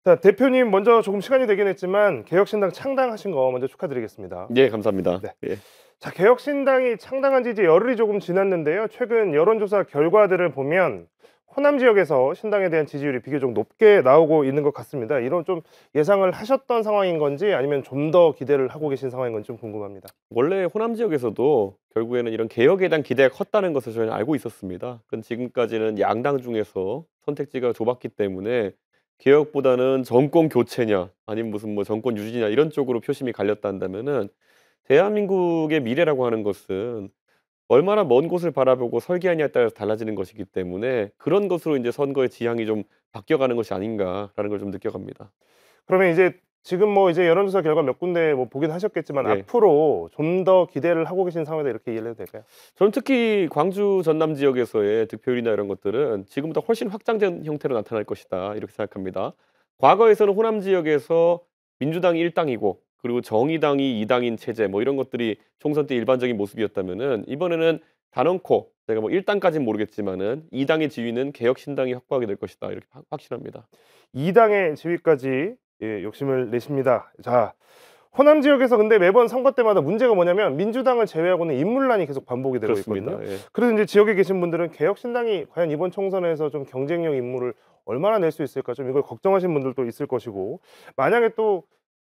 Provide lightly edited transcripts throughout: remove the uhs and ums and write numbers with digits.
자, 대표님 먼저 조금 시간이 되긴 했지만 개혁신당 창당하신 거 먼저 축하드리겠습니다. 네, 감사합니다. 네. 예. 자, 개혁신당이 창당한 지 이제 열흘이 조금 지났는데요. 최근 여론조사 결과들을 보면 호남 지역에서 신당에 대한 지지율이 비교적 높게 나오고 있는 것 같습니다. 이런 좀 예상을 하셨던 상황인 건지 아니면 좀 더 기대를 하고 계신 상황인 건지 좀 궁금합니다. 원래 호남 지역에서도 결국에는 이런 개혁에 대한 기대가 컸다는 것을 저희는 알고 있었습니다. 그건 지금까지는 양당 중에서 선택지가 좁았기 때문에 개혁보다는 정권 교체냐 아니면 무슨 뭐 정권 유지냐 이런 쪽으로 표심이 갈렸다 한다면은 대한민국의 미래라고 하는 것은 얼마나 먼 곳을 바라보고 설계하냐에 따라서 달라지는 것이기 때문에 그런 것으로 이제 선거의 지향이 좀 바뀌어가는 것이 아닌가라는 걸 좀 느껴갑니다. 그러면 이제 지금 뭐 이제 여론조사 결과 몇 군데 뭐 보긴 하셨겠지만 네. 앞으로 좀 더 기대를 하고 계신 상황이다 이렇게 이해를 해도 될까요? 저는 특히 광주 전남 지역에서의 득표율이나 이런 것들은 지금보다 훨씬 확장된 형태로 나타날 것이다 이렇게 생각합니다. 과거에서는 호남 지역에서 민주당이 1당이고 그리고 정의당이 2당인 체제 뭐 이런 것들이 총선 때 일반적인 모습이었다면은 이번에는 단언코 제가 뭐 1당까지는 모르겠지만은 2당의 지위는 개혁신당이 확보하게 될 것이다 이렇게 확신합니다. 이 당의 지위까지 욕심을 내십니다. 자, 호남 지역에서 근데 매번 선거 때마다 문제가 뭐냐면 민주당을 제외하고는 인물난이 계속 반복이 되고 그렇습니다. 있거든요. 예. 그래서 이제 지역에 계신 분들은 개혁신당이 과연 이번 총선에서 좀 경쟁력 인물을 얼마나 낼 수 있을까 좀 이걸 걱정하시는 분들도 있을 것이고, 만약에 또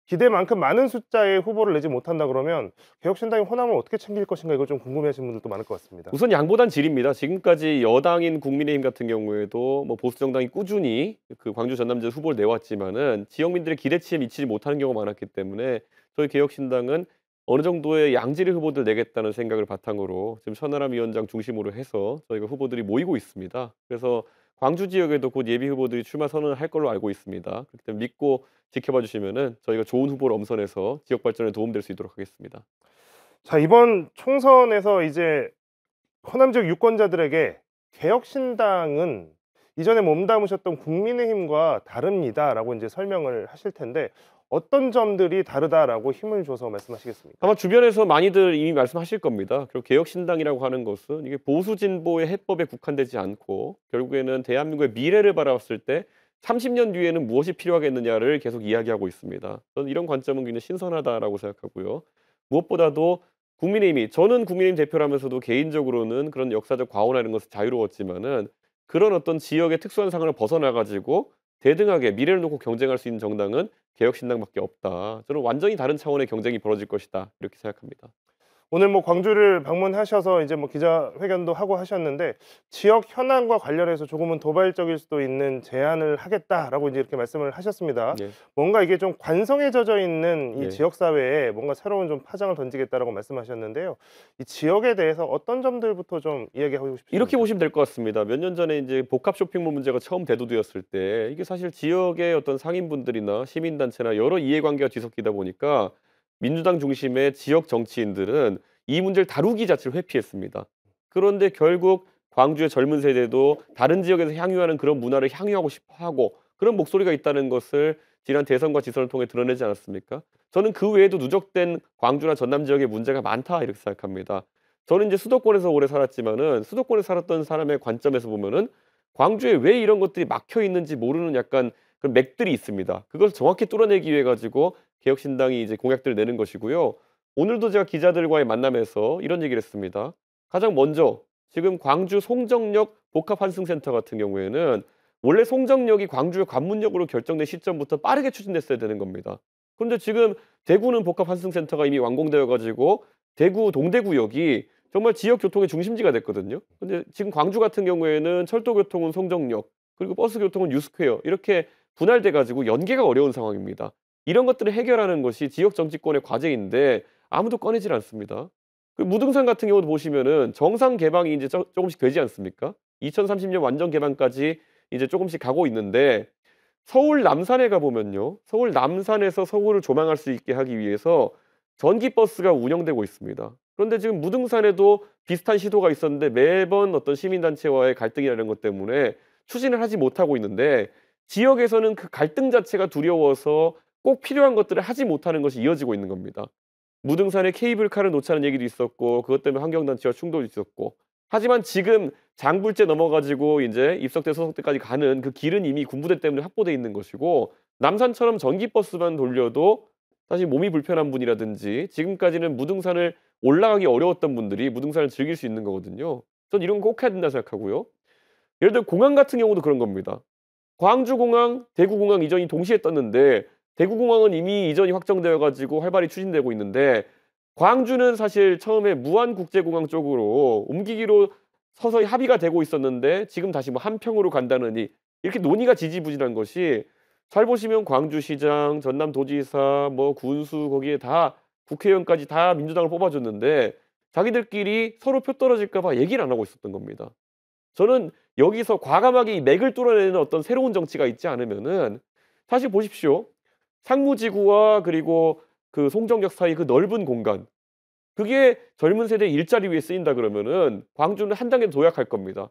기대만큼 많은 숫자의 후보를 내지 못한다 그러면 개혁신당이 호남을 어떻게 챙길 것인가 이걸 좀 궁금해하시는 분들도 많을 것 같습니다. 우선 양보단 질입니다. 지금까지 여당인 국민의힘 같은 경우에도 뭐 보수 정당이 꾸준히 그 광주 전남지역 후보를 내왔지만은 지역민들의 기대치에 미치지 못하는 경우가 많았기 때문에 저희 개혁신당은 어느 정도의 양질의 후보들 내겠다는 생각을 바탕으로 지금 천하람 위원장 중심으로 해서 저희가 후보들이 모이고 있습니다. 그래서 광주 지역에도 곧 예비 후보들이 출마 선언을 할 걸로 알고 있습니다. 그렇기 때문에 믿고 지켜봐 주시면은 저희가 좋은 후보를 엄선해서 지역 발전에 도움될 수 있도록 하겠습니다. 자, 이번 총선에서 이제 호남 지역 유권자들에게 개혁신당은 이전에 몸담으셨던 국민의힘과 다릅니다라고 이제 설명을 하실 텐데 어떤 점들이 다르다라고 힘을 줘서 말씀하시겠습니까? 아마 주변에서 많이들 이미 말씀하실 겁니다. 그리고 개혁신당이라고 하는 것은 이게 보수 진보의 해법에 국한되지 않고 결국에는 대한민국의 미래를 바라봤을 때 30년 뒤에는 무엇이 필요하겠느냐를 계속 이야기하고 있습니다. 저는 이런 관점은 굉장히 신선하다라고 생각하고요. 무엇보다도 국민의힘이 저는 국민의힘 대표라면서도 개인적으로는 그런 역사적 과오나 이런 것을 자유로웠지만은 그런 어떤 지역의 특수한 상황을 벗어나 가지고 대등하게 미래를 놓고 경쟁할 수 있는 정당은 개혁신당밖에 없다. 저는 완전히 다른 차원의 경쟁이 벌어질 것이다. 이렇게 생각합니다. 오늘 뭐 광주를 방문하셔서 이제 뭐 기자회견도 하고 하셨는데 지역 현안과 관련해서 조금은 도발적일 수도 있는 제안을 하겠다라고 이제 이렇게 말씀을 하셨습니다. 네. 뭔가 이게 좀 관성에 젖어 있는 이 네. 지역 사회에 뭔가 새로운 좀 파장을 던지겠다라고 말씀하셨는데요. 이 지역에 대해서 어떤 점들부터 좀 이야기하고 싶으십니까? 이렇게 보시면 될 것 같습니다. 몇 년 전에 이제 복합 쇼핑몰 문제가 처음 대두되었을 때 이게 사실 지역의 어떤 상인분들이나 시민단체나 여러 이해관계가 뒤섞이다 보니까 민주당 중심의 지역 정치인들은 이 문제를 다루기 자체를 회피했습니다. 그런데 결국 광주의 젊은 세대도 다른 지역에서 향유하는 그런 문화를 향유하고 싶어 하고 그런 목소리가 있다는 것을 지난 대선과 지선을 통해 드러내지 않았습니까? 저는 그 외에도 누적된 광주나 전남 지역의 문제가 많다 이렇게 생각합니다. 저는 이제 수도권에서 오래 살았지만은 수도권에 살았던 사람의 관점에서 보면은 광주에 왜 이런 것들이 막혀 있는지 모르는 약간 그런 맥들이 있습니다. 그걸 정확히 뚫어내기 위해 가지고 개혁신당이 이제 공약들을 내는 것이고요. 오늘도 제가 기자들과의 만남에서 이런 얘기를 했습니다. 가장 먼저 지금 광주 송정역 복합환승센터 같은 경우에는 원래 송정역이 광주의 관문역으로 결정된 시점부터 빠르게 추진됐어야 되는 겁니다. 그런데 지금 대구는 복합환승센터가 이미 완공되어 가지고 대구 동대구역이 정말 지역 교통의 중심지가 됐거든요. 근데 지금 광주 같은 경우에는 철도 교통은 송정역 그리고 버스 교통은 뉴스퀘어 이렇게 분할돼 가지고 연계가 어려운 상황입니다. 이런 것들을 해결하는 것이 지역 정치권의 과제인데 아무도 꺼내질 않습니다. 그 무등산 같은 경우도 보시면은 정상 개방이 이제 조금씩 되지 않습니까? 2030년 완전 개방까지 이제 조금씩 가고 있는데 서울 남산에 가 보면요. 서울 남산에서 서울을 조망할 수 있게 하기 위해서 전기버스가 운영되고 있습니다. 그런데 지금 무등산에도 비슷한 시도가 있었는데 매번 어떤 시민단체와의 갈등이라는 것 때문에 추진을 하지 못하고 있는데 지역에서는 그 갈등 자체가 두려워서 꼭 필요한 것들을 하지 못하는 것이 이어지고 있는 겁니다. 무등산에 케이블카를 놓자는 얘기도 있었고 그것 때문에 환경단체와 충돌이 있었고 하지만 지금 장불재 넘어 가지고 인제 입석대 소속대까지 가는 그 길은 이미 군부대 때문에 확보돼 있는 것이고 남산처럼 전기버스만 돌려도 사실 몸이 불편한 분이라든지 지금까지는 무등산을 올라가기 어려웠던 분들이 무등산을 즐길 수 있는 거거든요. 전 이런 거 꼭 해야 된다 생각하고요. 예를 들어 공항 같은 경우도 그런 겁니다. 광주공항, 대구공항 이전이 동시에 떴는데 대구공항은 이미 이전이 확정되어 가지고 활발히 추진되고 있는데 광주는 사실 처음에 무안국제공항 쪽으로 옮기기로 서서히 합의가 되고 있었는데 지금 다시 뭐 한평으로 간다느니 이렇게 논의가 지지부진한 것이 잘 보시면 광주시장, 전남도지사, 뭐 군수 거기에 다 국회의원까지 다 민주당을 뽑아줬는데 자기들끼리 서로 표 떨어질까 봐 얘기를 안 하고 있었던 겁니다. 저는 여기서 과감하게 이 맥을 뚫어내는 어떤 새로운 정치가 있지 않으면은 사실 보십시오. 상무지구와 그리고 그 송정역 사이 그 넓은 공간 그게 젊은 세대의 일자리 위해 쓰인다 그러면은 광주는 한 단계 도약할 겁니다.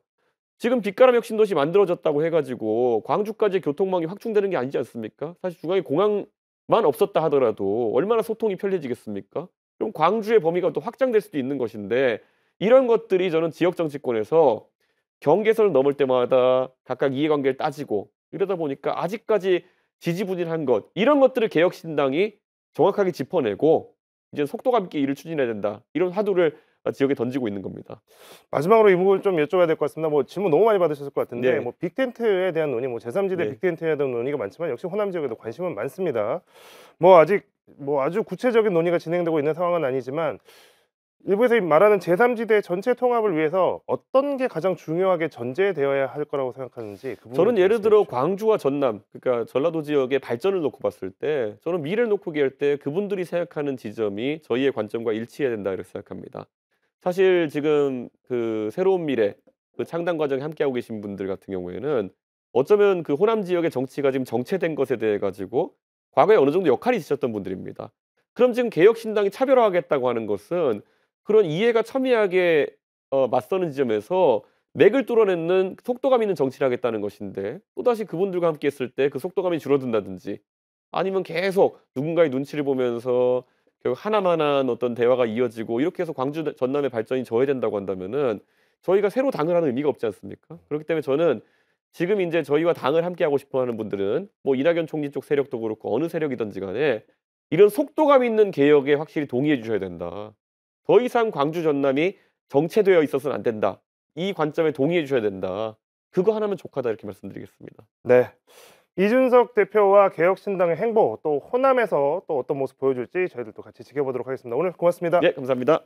지금 빛가람 혁신도시 만들어졌다고 해 가지고 광주까지 교통망이 확충되는 게 아니지 않습니까? 사실 중앙에 공항만 없었다 하더라도 얼마나 소통이 편리해지겠습니까? 그럼 광주의 범위가 또 확장될 수도 있는 것인데 이런 것들이 저는 지역 정치권에서 경계선을 넘을 때마다 각각 이해관계를 따지고 이러다 보니까 아직까지 지지부진한 것 이런 것들을 개혁신당이 정확하게 짚어내고 이제 속도감 있게 일을 추진해야 된다. 이런 화두를 지역에 던지고 있는 겁니다. 마지막으로 이 부분 좀 여쭤봐야 될 것 같습니다. 뭐 질문 너무 많이 받으셨을 것 같은데 네. 뭐 빅텐트에 대한 논의, 뭐 제3지대 네. 빅텐트에 대한 논의가 많지만 역시 호남 지역에도 관심은 많습니다. 뭐 아직 뭐 아주 구체적인 논의가 진행되고 있는 상황은 아니지만 일부에서 말하는 제3지대 전체 통합을 위해서 어떤 게 가장 중요하게 전제되어야 할 거라고 생각하는지 그 부분 저는 좀 예를 말씀해 들어 주시죠. 광주와 전남 그러니까 전라도 지역의 발전을 놓고 봤을 때 저는 미래를 놓고 얘기할 때 그분들이 생각하는 지점이 저희의 관점과 일치해야 된다 이렇게 생각합니다. 사실 지금 그 새로운 미래 그 창당 과정에 함께하고 계신 분들 같은 경우에는 어쩌면 그 호남 지역의 정치가 지금 정체된 것에 대해 가지고 과거에 어느 정도 역할이 있으셨던 분들입니다. 그럼 지금 개혁신당이 차별화하겠다고 하는 것은 그런 이해가 첨예하게 맞서는 지점에서 맥을 뚫어내는 속도감 있는 정치를 하겠다는 것인데 또다시 그분들과 함께 했을 때 그 속도감이 줄어든다든지 아니면 계속 누군가의 눈치를 보면서 결국 하나만한 어떤 대화가 이어지고 이렇게 해서 광주 전남의 발전이 저해된다고 한다면은 저희가 새로 당을 하는 의미가 없지 않습니까? 그렇기 때문에 저는 지금 인제 저희와 당을 함께하고 싶어 하는 분들은 뭐 이낙연 총리 쪽 세력도 그렇고 어느 세력이든지 간에 이런 속도감 있는 개혁에 확실히 동의해 주셔야 된다. 더 이상 광주 전남이 정체되어 있어서는 안 된다. 이 관점에 동의해 주셔야 된다. 그거 하나면 족하다 이렇게 말씀드리겠습니다. 네. 이준석 대표와 개혁신당의 행보 또 호남에서 또 어떤 모습 보여줄지 저희들도 같이 지켜보도록 하겠습니다. 오늘 고맙습니다. 예 감사합니다.